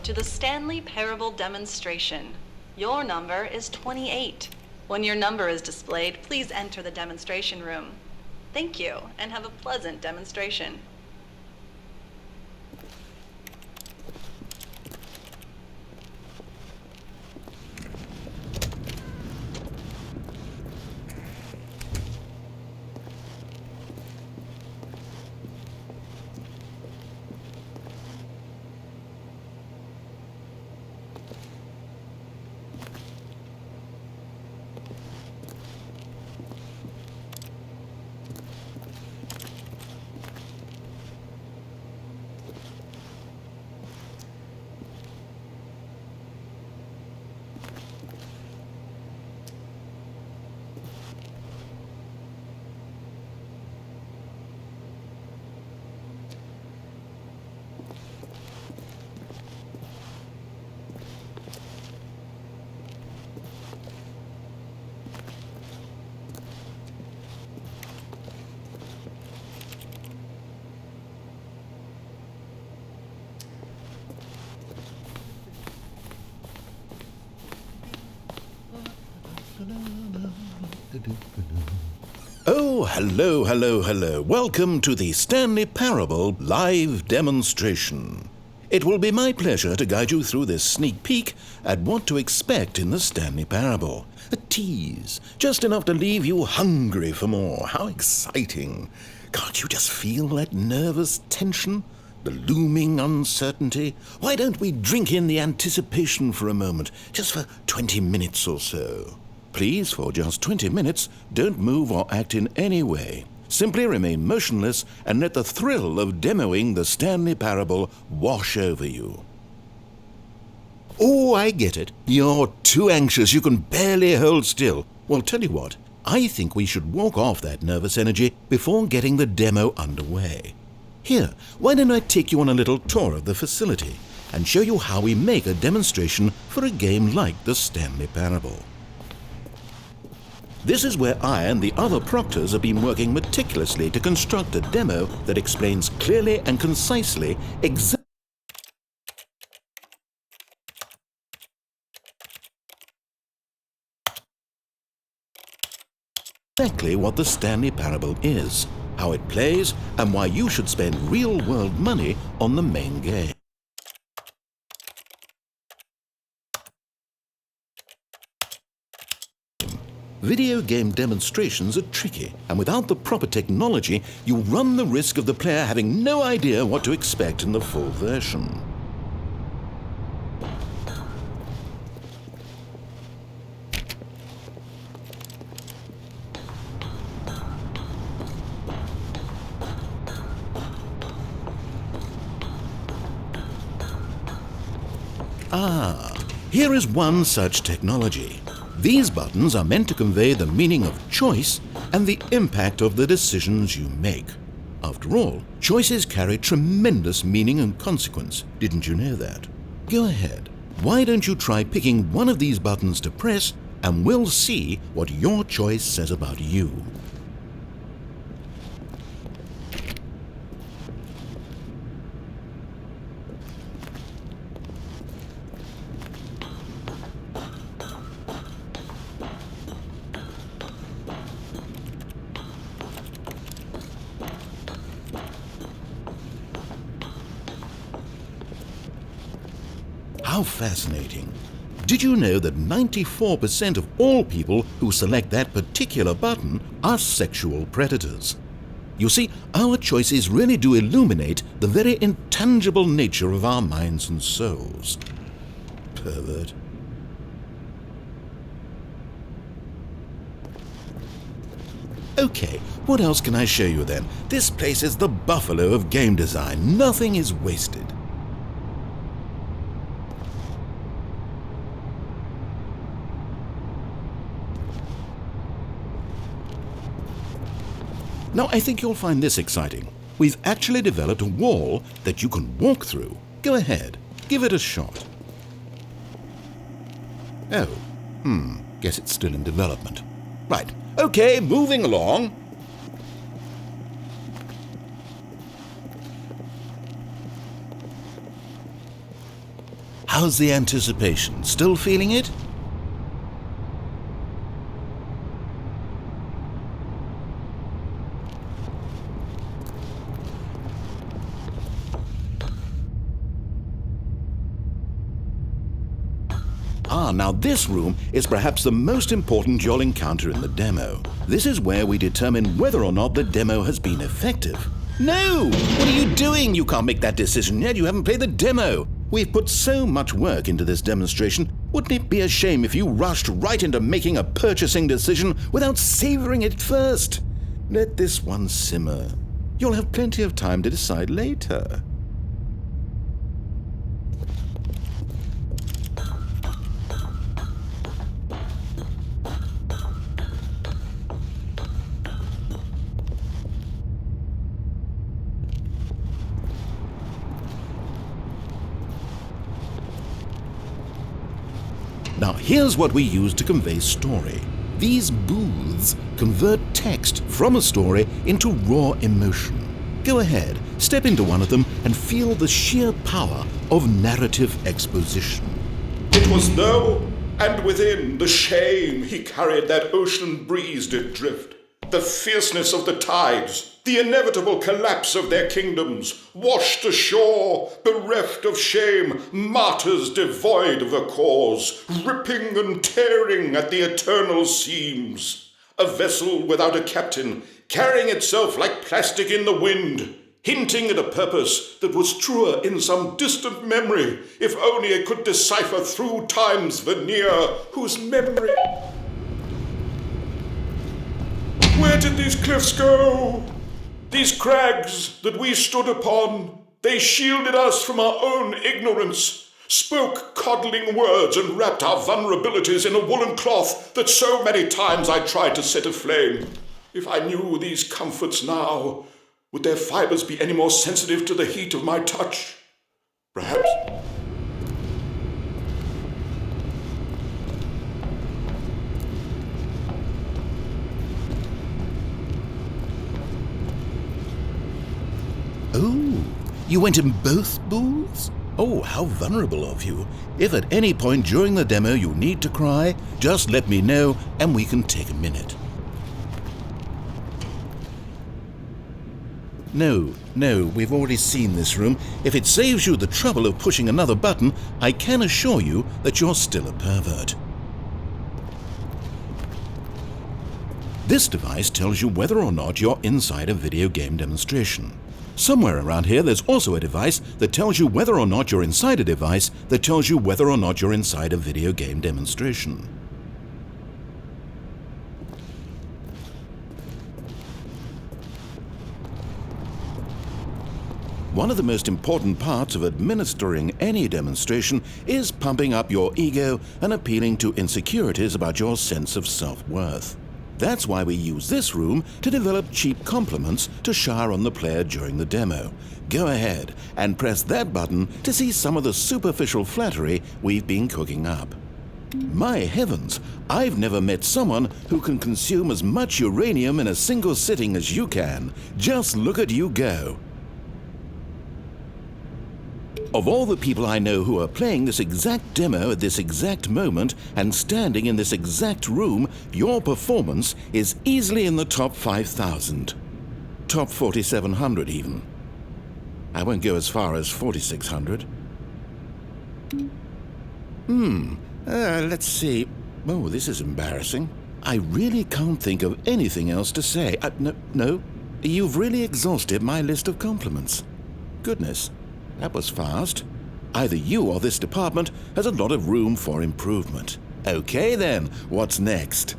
to the Stanley Parable demonstration. Your number is 28. When your number is displayed, please enter the demonstration room. Thank you, and have a pleasant demonstration. Oh, hello. Welcome to the Stanley Parable live demonstration. It will be my pleasure to guide you through this sneak peek at what to expect in the Stanley Parable. A tease, just enough to leave you hungry for more. How exciting. Can't you just feel that nervous tension? The looming uncertainty? Why don't we drink in the anticipation for a moment, just for 20 minutes or so? Please, for just 20 minutes, don't move or act in any way. Simply remain motionless and let the thrill of demoing the Stanley Parable wash over you. Oh, I get it. You're too anxious. You can barely hold still. Well, tell you what. I think we should walk off that nervous energy before getting the demo underway. Here, why don't I take you on a little tour of the facility and show you how we make a demonstration for a game like the Stanley Parable. This is where I and the other proctors have been working meticulously to construct a demo that explains clearly and concisely exactly what the Stanley Parable is, how it plays, and why you should spend real-world money on the main game. Video game demonstrations are tricky, and without the proper technology, you run the risk of the player having no idea what to expect in the full version. Here is one such technology. These buttons are meant to convey the meaning of choice and the impact of the decisions you make. After all, choices carry tremendous meaning and consequence. Didn't you know that? Go ahead. Why don't you try picking one of these buttons to press, and we'll see what your choice says about you. How fascinating. Did you know that 94% of all people who select that particular button are sexual predators? You see, our choices really do illuminate the very intangible nature of our minds and souls. Pervert. Okay, what else can I show you then? This place is the buffalo of game design. Nothing is wasted. Now, I think you'll find this exciting. We've actually developed a wall that you can walk through. Go ahead, give it a shot. Oh, guess it's still in development. Right, okay, moving along. How's the anticipation? Still feeling it? Now this room is perhaps the most important you'll encounter in the demo. This is where we determine whether or not the demo has been effective. No! What are you doing? You can't make that decision yet. You haven't played the demo. We've put so much work into this demonstration. Wouldn't it be a shame if you rushed right into making a purchasing decision without savoring it first? Let this one simmer. You'll have plenty of time to decide later. Now here's what we use to convey story. These booths convert text from a story into raw emotion. Go ahead, step into one of them and feel the sheer power of narrative exposition. It was low, and within the shame he carried that ocean breeze did drift. The fierceness of the tides, the inevitable collapse of their kingdoms, washed ashore, bereft of shame, martyrs devoid of a cause, ripping and tearing at the eternal seams. A vessel without a captain, carrying itself like plastic in the wind, hinting at a purpose that was truer in some distant memory, if only it could decipher through time's veneer, whose memory... Where did these cliffs go? These crags that we stood upon, they shielded us from our own ignorance, spoke coddling words and wrapped our vulnerabilities in a woolen cloth that so many times I tried to set aflame. If I knew these comforts now, would their fibers be any more sensitive to the heat of my touch? Perhaps... Oh, you went in both booths? Oh, how vulnerable of you. If at any point during the demo you need to cry, just let me know and we can take a minute. No, we've already seen this room. If it saves you the trouble of pushing another button, I can assure you that you're still a pervert. This device tells you whether or not you're inside a video game demonstration. Somewhere around here there's also a device that tells you whether or not you're inside a device that tells you whether or not you're inside a video game demonstration. One of the most important parts of administering any demonstration is pumping up your ego and appealing to insecurities about your sense of self-worth. That's why we use this room to develop cheap compliments to shower on the player during the demo. Go ahead and press that button to see some of the superficial flattery we've been cooking up. My heavens, I've never met someone who can consume as much uranium in a single sitting as you can. Just look at you go. Of all the people I know who are playing this exact demo at this exact moment and standing in this exact room, your performance is easily in the top 5,000. Top 4,700 even. I won't go as far as 4,600. Let's see. Oh, this is embarrassing. I really can't think of anything else to say. No, you've really exhausted my list of compliments. Goodness. That was fast. Either you or this department has a lot of room for improvement. Okay then, what's next?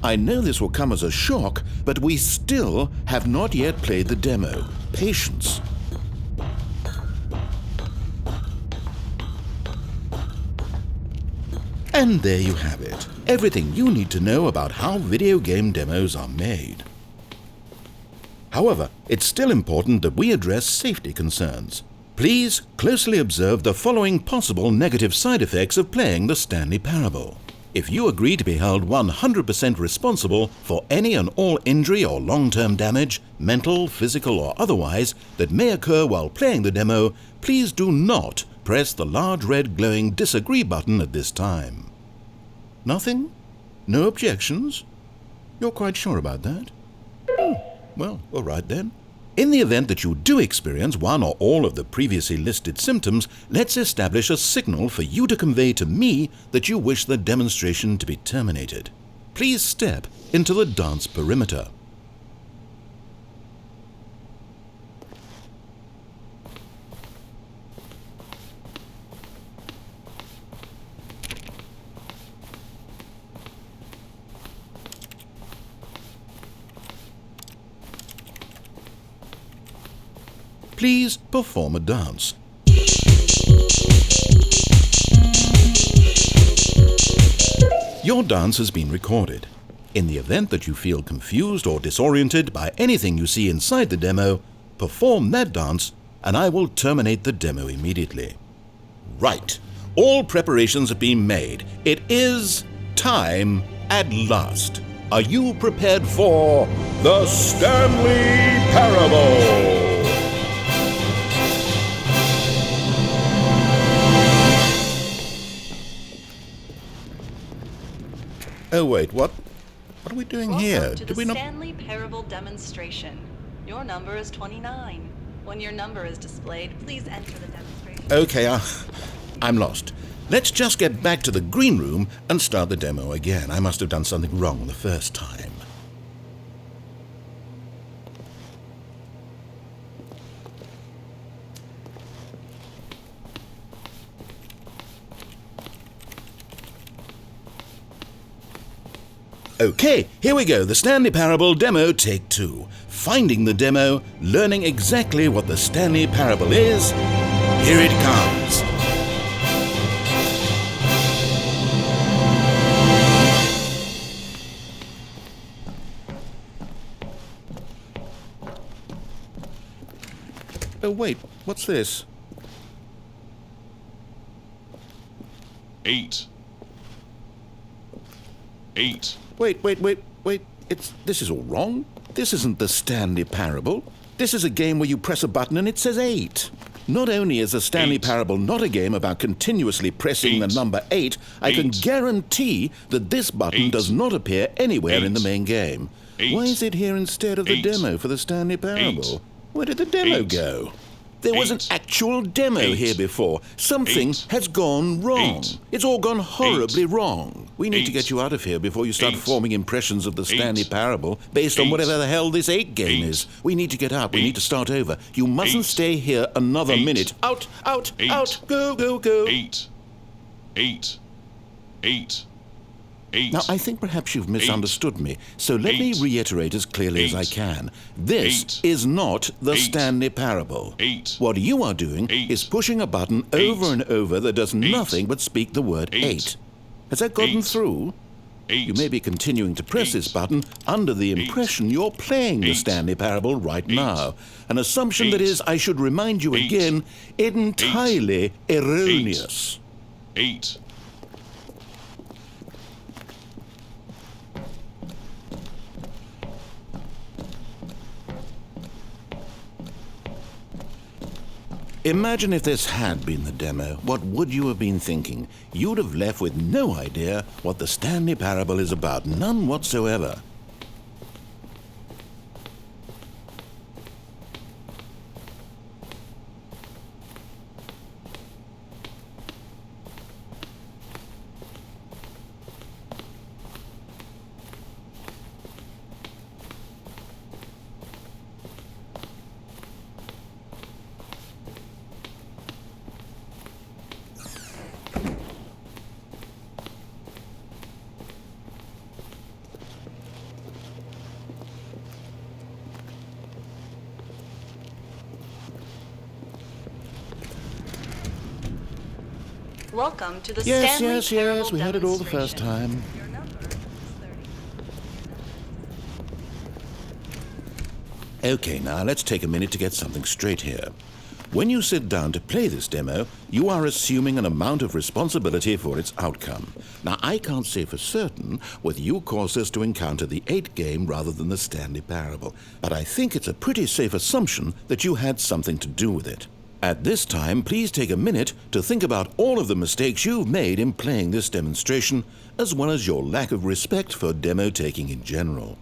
I know this will come as a shock, but we still have not yet played the demo. Patience. And there you have it. Everything you need to know about how video game demos are made. However, it's still important that we address safety concerns. Please closely observe the following possible negative side effects of playing the Stanley Parable. If you agree to be held 100% responsible for any and all injury or long-term damage, mental, physical or otherwise, that may occur while playing the demo, please do not press the large red glowing disagree button at this time. Nothing? No objections? You're quite sure about that? Well, all right then. In the event that you do experience one or all of the previously listed symptoms, let's establish a signal for you to convey to me that you wish the demonstration to be terminated. Please step into the dance perimeter. Please perform a dance. Your dance has been recorded. In the event that you feel confused or disoriented by anything you see inside the demo, perform that dance and I will terminate the demo immediately. Right. All preparations have been made. It is time at last. Are you prepared for the Stanley Parable? Oh wait, what are we doing here? Welcome to Did the we not? Stanley Parable demonstration. Your number is 29. When your number is displayed, please enter the demonstration. Okay, I'm lost. Let's just get back to the green room and start the demo again. I must have done something wrong the first time. Okay, here we go. The Stanley Parable demo, take 2. Finding the demo, learning exactly what the Stanley Parable is. Here it comes. Oh wait, what's this? 8. Wait. This is all wrong. This isn't the Stanley Parable. This is a game where you press a button and it says 8. Not only is the Stanley 8. Parable not a game about continuously pressing the 8. number 8, I can 8. guarantee that this button 8. does not appear anywhere in the 8. main game. 8. Why is it here instead of the 8. demo for the Stanley Parable? 8. Where did the demo 8. go? There was an 8. actual demo 8. here before. Something 8. has gone wrong. 8. It's all gone horribly wrong. We need to 8. get you out of here before you start 8. forming impressions of the Stanley 8. Parable based on 8. whatever the hell this 8 game 8. is. We need to get out. We 8. need to start over. You mustn't 8. stay here another 8. minute. Out, 8. out, go. 8. 8. Now, I think perhaps you've misunderstood me, so let me 8. reiterate as clearly as I 8. can. This 8. is not the 8. Stanley Parable. 8. What you are doing 8. is pushing a button 8. over and over that does nothing but speak the word 8. 8. Has that gotten 8. through? 8. You may be continuing to press 8. this button under the impression you're playing the 8. Stanley Parable right 8. now. An assumption 8. that is, I should remind you 8. again, entirely erroneous. 8. Imagine if this had been the demo. What would you have been thinking? You'd have left with no idea what the Stanley Parable is about. None whatsoever. Welcome to the Yes, Stanley yes, Parable yes, we had it all the first demonstration. time. Your number is 30. Okay, now let's take a minute to get something straight here. When you sit down to play this demo, you are assuming an amount of responsibility for its outcome. Now, I can't say for certain whether you caused us to encounter the 8 game rather than the Stanley Parable, but I think it's a pretty safe assumption that you had something to do with it. At this time, please take a minute to think about all of the mistakes you've made in playing this demonstration, as well as your lack of respect for demo taking in general.